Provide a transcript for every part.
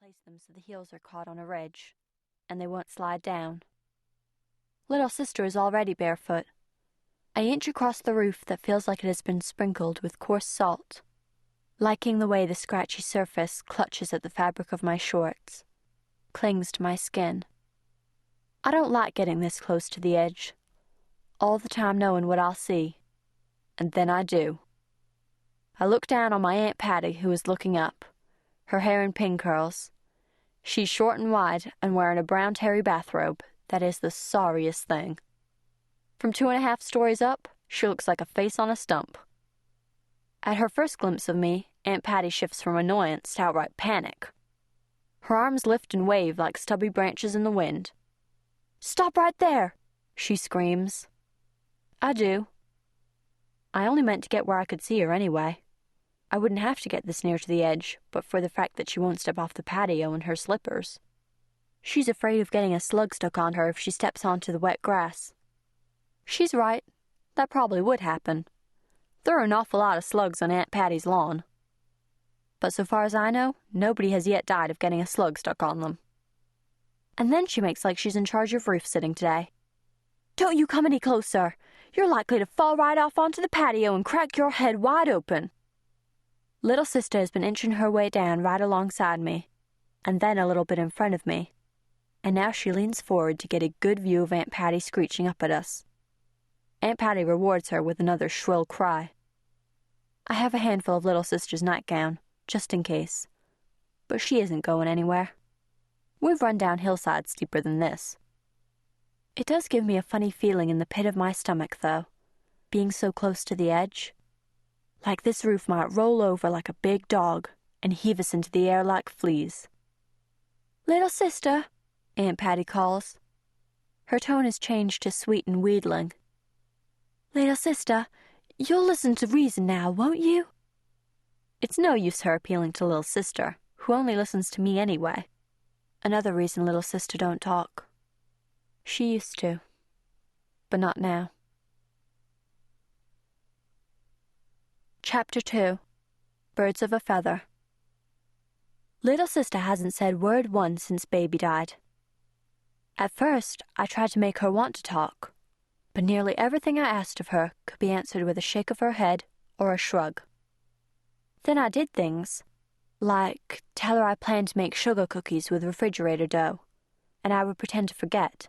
place them so the heels are caught on a ridge, and they won't slide down. Little sister is already barefoot. I inch across the roof that feels like it has been sprinkled with coarse salt, liking the way the scratchy surface clutches at the fabric of my shorts, clings to my skin. I don't like getting this close to the edge, all the time knowing what I'll see, and then I do. I look down on my Aunt Patty, who is looking up, her hair in pin curls. She's short and wide and wearing a brown terry bathrobe that is the sorriest thing. From 2.5 stories up, she looks like a face on a stump. At her first glimpse of me, Aunt Patty shifts from annoyance to outright panic. Her arms lift and wave like stubby branches in the wind. "Stop right there!" she screams. I do. I only meant to get where I could see her anyway. I wouldn't have to get this near to the edge, but for the fact that she won't step off the patio in her slippers. She's afraid of getting a slug stuck on her if she steps onto the wet grass. She's right. That probably would happen. There are an awful lot of slugs on Aunt Patty's lawn. But so far as I know, nobody has yet died of getting a slug stuck on them. And then she makes like she's in charge of roof sitting today. "Don't you come any closer. You're likely to fall right off onto the patio and crack your head wide open." Little sister has been inching her way down right alongside me, and then a little bit in front of me, and now she leans forward to get a good view of Aunt Patty screeching up at us. Aunt Patty rewards her with another shrill cry. I have a handful of little sister's nightgown, just in case, but she isn't going anywhere. We've run down hillsides steeper than this. It does give me a funny feeling in the pit of my stomach, though, being so close to the edge. Like this roof might roll over like a big dog and heave us into the air like fleas. "Little sister," Aunt Patty calls. Her tone has changed to sweet and wheedling. "Little sister, you'll listen to reason now, won't you?" It's no use her appealing to little sister, who only listens to me anyway. Another reason little sister don't talk. She used to, but not now. Chapter 2. Birds of a Feather. Little sister hasn't said word one since baby died. At first, I tried to make her want to talk, but nearly everything I asked of her could be answered with a shake of her head or a shrug. Then I did things, like tell her I planned to make sugar cookies with refrigerator dough, and I would pretend to forget.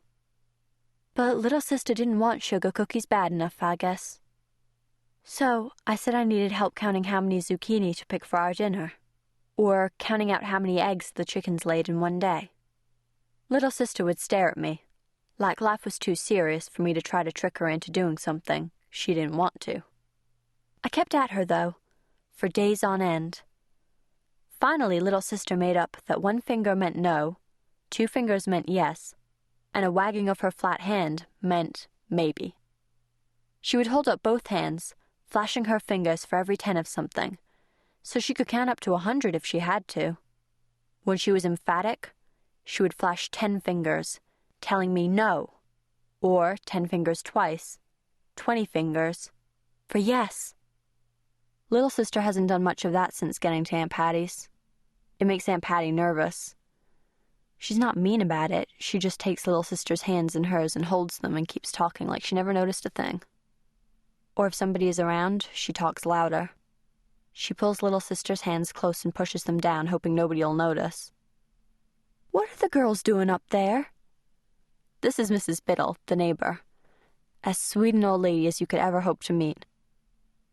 But little sister didn't want sugar cookies bad enough, I guess. So I said I needed help counting how many zucchini to pick for our dinner, or counting out how many eggs the chickens laid in one day. Little sister would stare at me, like life was too serious for me to try to trick her into doing something she didn't want to. I kept at her, though, for days on end. Finally, little sister made up that one finger meant no, 2 fingers meant yes, and a wagging of her flat hand meant maybe. She would hold up both hands, flashing her fingers for every 10 of something, so she could count up to 100 if she had to. When she was emphatic, she would flash 10 fingers, telling me no, or 10 fingers twice, 20 fingers, for yes. Little sister hasn't done much of that since getting to Aunt Patty's. It makes Aunt Patty nervous. She's not mean about it, she just takes little sister's hands in hers and holds them and keeps talking like she never noticed a thing. Or if somebody is around, she talks louder. She pulls little sister's hands close and pushes them down, hoping nobody'll notice. "What are the girls doing up there?" This is Mrs. Biddle, the neighbor. As sweet an old lady as you could ever hope to meet.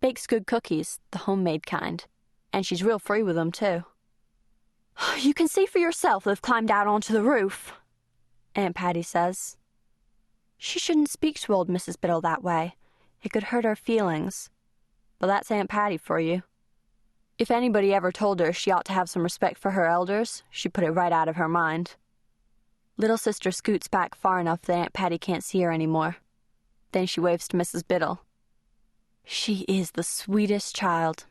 Bakes good cookies, the homemade kind, and she's real free with them, too. "You can see for yourself they've climbed out onto the roof," Aunt Patty says. She shouldn't speak to old Mrs. Biddle that way. It could hurt her feelings. But that's Aunt Patty for you. If anybody ever told her she ought to have some respect for her elders, she put it right out of her mind. Little sister scoots back far enough that Aunt Patty can't see her anymore. Then she waves to Mrs. Biddle. "She is the sweetest child,"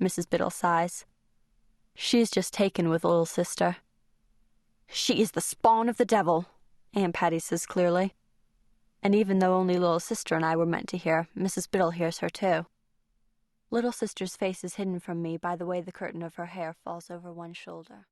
Mrs. Biddle sighs. "She's just taken with little sister." "She is the spawn of the devil," Aunt Patty says clearly. And even though only little sister and I were meant to hear, Mrs. Biddle hears her too. Little sister's face is hidden from me by the way the curtain of her hair falls over one shoulder.